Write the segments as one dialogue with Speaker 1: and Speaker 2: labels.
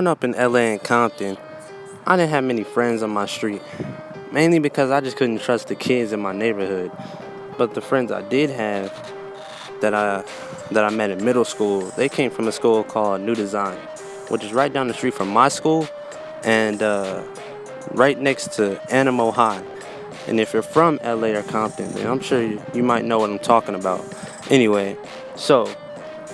Speaker 1: Growing up in LA and Compton, I didn't have many friends on my street, mainly because I just couldn't trust the kids in my neighborhood. But the friends I did have that I met in middle school, they came from a school called New Design, which is right down the street from my school and right next to Animal High. And if you're from LA or Compton, then I'm sure you might know what I'm talking about. Anyway, so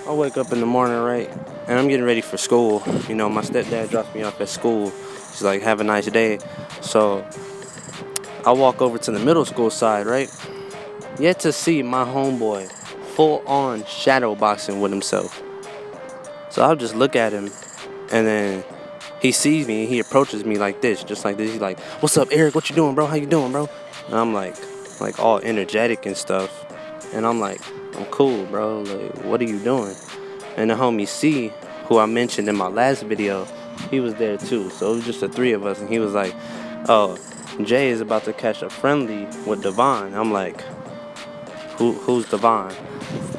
Speaker 1: I wake up in the morning, right, and I'm getting ready for school. You know, my stepdad drops me off at school. He's like, have a nice day. So I walk over to the middle school side, right? Yet to see my homeboy full on shadow boxing with himself. So I'll just look at him, and then he sees me and he approaches me like this, just like this. He's like, "What's up, Eric? What you doing, bro? How you doing, bro?" And I'm like all energetic and stuff. And I'm like, "I'm cool, bro. Like, what are you doing?" And the homie C, who I mentioned in my last video, he was there too. So it was just the three of us, and he was like, "Oh, Jay is about to catch a friendly with Devon." I'm like, "Who's Devon?"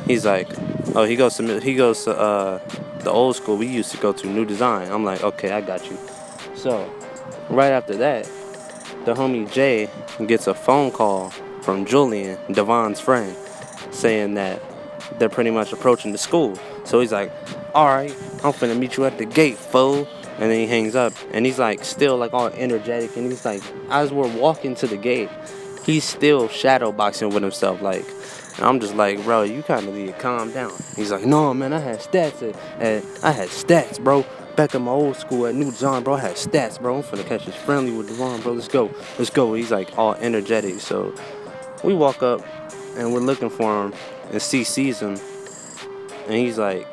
Speaker 1: He's like, "Oh, he goes to the old school we used to go to, New Design." I'm like, "Okay, I got you." So right after that, the homie Jay gets a phone call from Julian, Devon's friend, saying that they're pretty much approaching the school. So he's like, "Alright, I'm finna meet you at the gate, fool." And then he hangs up, and he's like still like all energetic, and he's like, as we're walking to the gate, he's still shadow boxing with himself, like. And I'm just like, "Bro, you kind of need to calm down." He's like, "No, man, I had stats, bro. Back in my old school at New Design, bro, I had stats, bro. I'm finna catch this friendly with Devon, bro. Let's go." He's like all energetic. So we walk up, and we're looking for him, and C sees him, and he's like,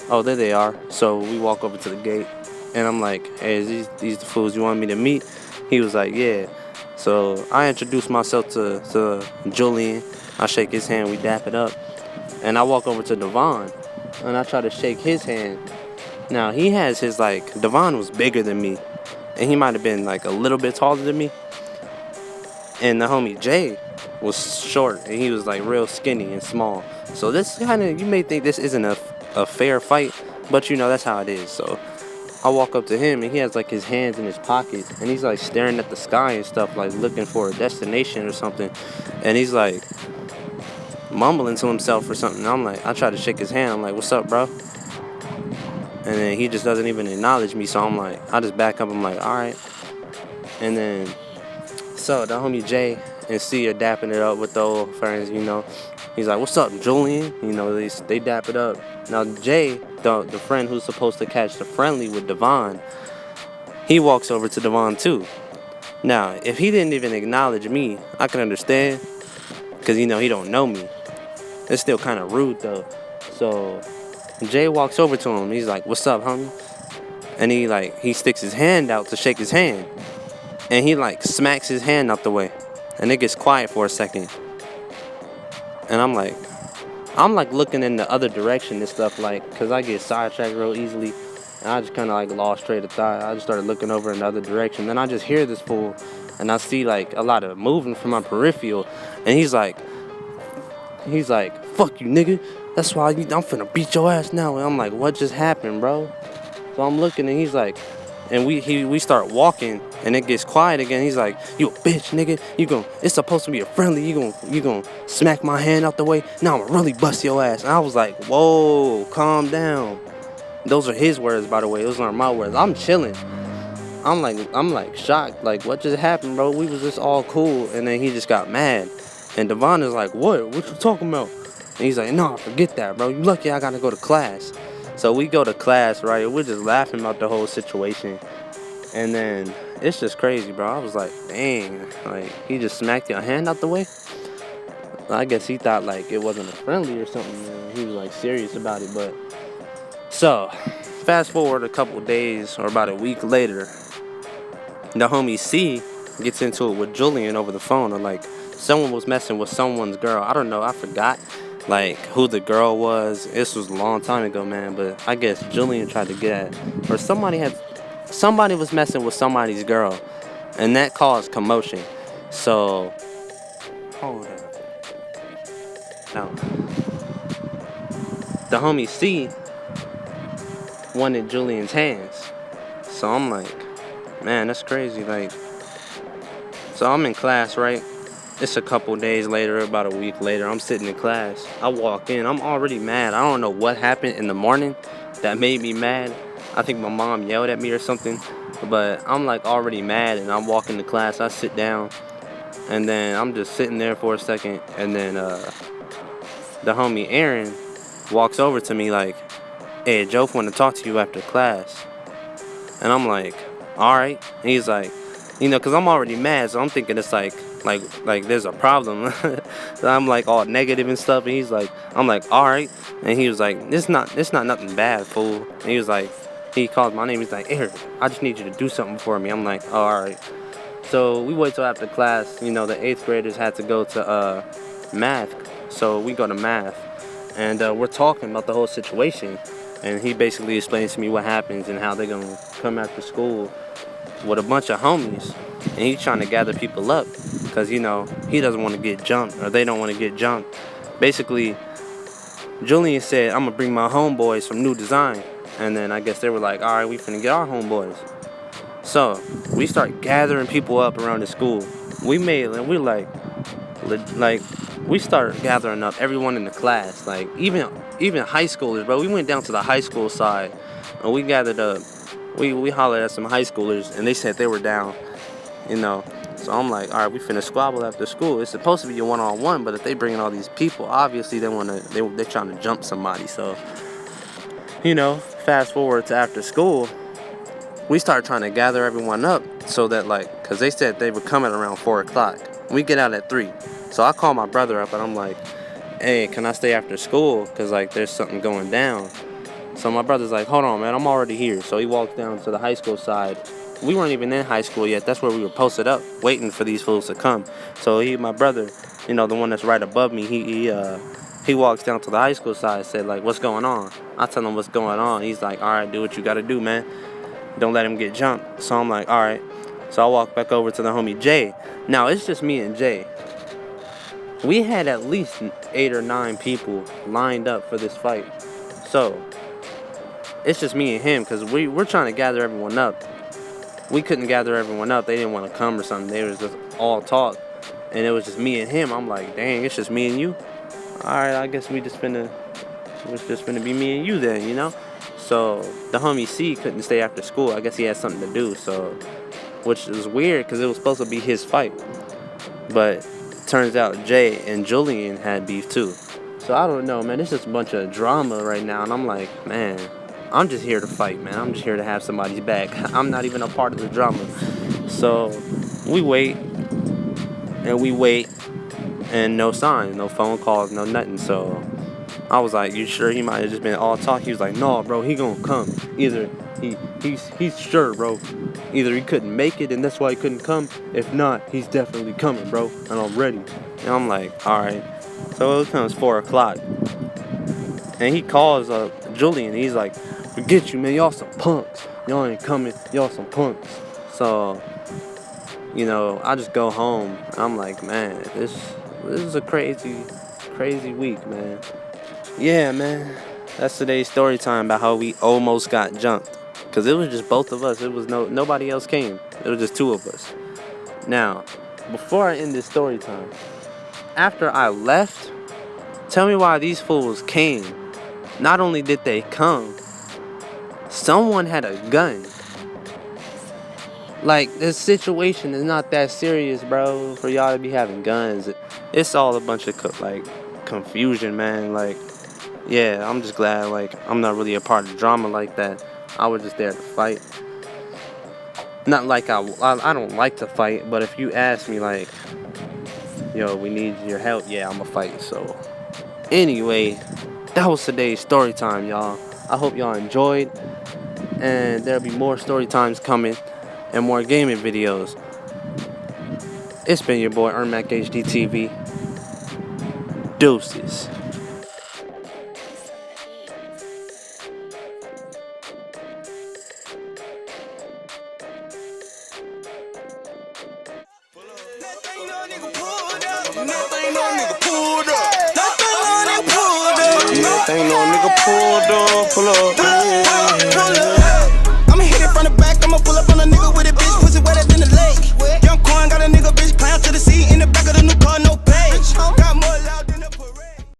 Speaker 1: "Oh, there they are." So we walk over to the gate, and I'm like, "Hey, is these the fools you want me to meet?" He was like, "Yeah." So I introduced myself to Julian. I shake his hand, we dap it up, and I walk over to Devon, and I try to shake his hand. Now he has his Devon was bigger than me, and he might have been like a little bit taller than me, and the homie Jay was short, and he was like real skinny and small. So this you may think this isn't a fair fight, but you know that's how it is. So I walk up to him, and he has like his hands in his pockets, and he's like staring at the sky and stuff, like looking for a destination or something, and he's like mumbling to himself or something. I'm like, I try to shake his hand. I'm like, "What's up, bro?" And then he just doesn't even acknowledge me. So I'm like, I just back up. I'm like, "All right." And then so the homie Jay and C are dapping it up with the old friends, you know. He's like, "What's up, Julian?" You know, they dap it up. Now Jay, the friend who's supposed to catch the friendly with Devon, he walks over to Devon too. Now, if he didn't even acknowledge me, I can understand, because you know he don't know me. It's still kind of rude though. So Jay walks over to him. He's like, "What's up, homie?" And he sticks his hand out to shake his hand, and he smacks his hand out the way, and it gets quiet for a second. And I'm like looking in the other direction and stuff, because I get sidetracked real easily, and I just kind of lost train of thought. I just started looking over in the other direction. Then I just hear this fool, and I see a lot of moving from my peripheral, and he's like, "Fuck you, nigga. That's why I'm finna beat your ass now." And I'm like, "What just happened, bro?" So I'm looking, and he's like, and we start walking, and it gets quiet again. He's like, "You a bitch, nigga. It's supposed to be a friendly. You gonna smack my hand out the way. Now I'm gonna really bust your ass." And I was like, "Whoa, calm down." Those are his words, by the way. Those aren't my words. I'm chilling. I'm like shocked. Like, what just happened, bro? We was just all cool, and then he just got mad. And Devon is like, "What? What you talking about?" And he's like, "No, forget that, bro. You lucky I gotta go to class." So we go to class, right? We're just laughing about the whole situation. And then it's just crazy, bro. I was like, dang, he just smacked your hand out the way. I guess he thought it wasn't a friendly or something. Man. He was serious about it. But so fast forward a couple days or about a week later, the homie C gets into it with Julian over the phone, or someone was messing with someone's girl. I don't know. I forgot who the girl was. This was a long time ago, man. But I guess Julian tried to get at, or somebody was messing with somebody's girl, and that caused commotion. So hold on. Now the homie C wanted Julian's hands. So I'm like, man, that's crazy. Like, so I'm in class, right? It's a couple days later, about a week later. I'm sitting in class. I walk in. I'm already mad. I don't know what happened in the morning that made me mad. I think my mom yelled at me or something. But I'm like already mad, and I'm walking to class. I sit down, and then I'm just sitting there for a second, and then the homie Aaron walks over to me like, "Hey, Joe want to talk to you after class." And I'm like, "All right." And he's like, cause I'm already mad, so I'm thinking it's like there's a problem. So I'm like all negative and stuff, and I'm like, "All right." And he was like, "It's not nothing bad, fool." And he was like, he called my name. He's like, "Eric, I just need you to do something for me." I'm like, "Oh, all right." So we wait till after class. The 8th graders had to go to math, so we go to math, and we're talking about the whole situation. And he basically explains to me what happens and how they're gonna come after school with a bunch of homies, and he's trying to gather people up because he doesn't want to get jumped, or they don't want to get jumped. Basically, Julian said, "I'm gonna bring my homeboys from New Design," and then I guess they were like, "All right, we finna get our homeboys." So we start gathering people up around the school. We start gathering up everyone in the class, like even high schoolers, bro. We went down to the high school side, and we gathered up. We hollered at some high schoolers, and they said they were down, So I'm like, all right, we finna squabble after school. It's supposed to be a one-on-one, but if they bringing all these people, obviously they're trying to jump somebody. So, fast forward to after school, we start trying to gather everyone up so that cause they said they were coming around 4:00. We get out at 3. So I call my brother up, and I'm like, "Hey, can I stay after school? Cause there's something going down." So my brother's like, "Hold on, man, I'm already here." So he walks down to the high school side. We weren't even in high school yet. That's where we were posted up, waiting for these fools to come. So my brother, the one that's right above me, he walks down to the high school side and said, like, "What's going on?" I tell him what's going on. He's like, "All right, do what you gotta do, man. Don't let him get jumped." So I'm like, "All right." So I walk back over to the homie Jay. Now, it's just me and Jay. We had at least 8 or 9 people lined up for this fight. So it's just me and him, because we're trying to gather everyone up. We couldn't gather everyone up. They didn't want to come or something. They was just all talk. And it was just me and him. I'm like, dang, it's just me and you? Alright, I guess it was just finna be me and you then, So the homie C couldn't stay after school. I guess he had something to do. So, which is weird, because it was supposed to be his fight. But turns out Jay and Julian had beef too. So I don't know, man. It's just a bunch of drama right now. And I'm like, man, I'm just here to fight, man. I'm just here to have somebody's back. I'm not even a part of the drama. So we wait, and no sign, no phone calls, no nothing. So I was like, "You sure?" He might have just been all talk. He was like, "No, bro, he gonna come. Either he's sure, bro. Either he couldn't make it, and that's why he couldn't come. If not, he's definitely coming, bro. And I'm ready." And I'm like, all right. So it comes 4:00, and he calls Julian. He's like, "Forget you, man. Y'all some punks. Y'all ain't coming. Y'all some punks." So, I just go home. I'm like, man, this is a crazy week, man. Yeah, man. That's today's story time about how we almost got jumped. Because it was just both of us. It was nobody else came. It was just 2 of us. Now, before I end this story time, after I left, tell me why these fools came. Not only did they come, someone had a gun. Like, this situation is not that serious, bro, for y'all to be having guns. It's all a bunch of confusion, man. Yeah, I'm just glad I'm not really a part of drama like that. I was just there to fight. Not like I don't like to fight, but if you ask me "Yo, we need your help," yeah, I'ma fight. So anyway, that was today's story time, y'all. I hope y'all enjoyed, and there'll be more story times coming and more gaming videos. It's been your boy Ermac HDTV. Deuces.
Speaker 2: Ain't no nigga pulled up, pull up. I'ma hit it from the back, I'ma gon' pull up on a nigga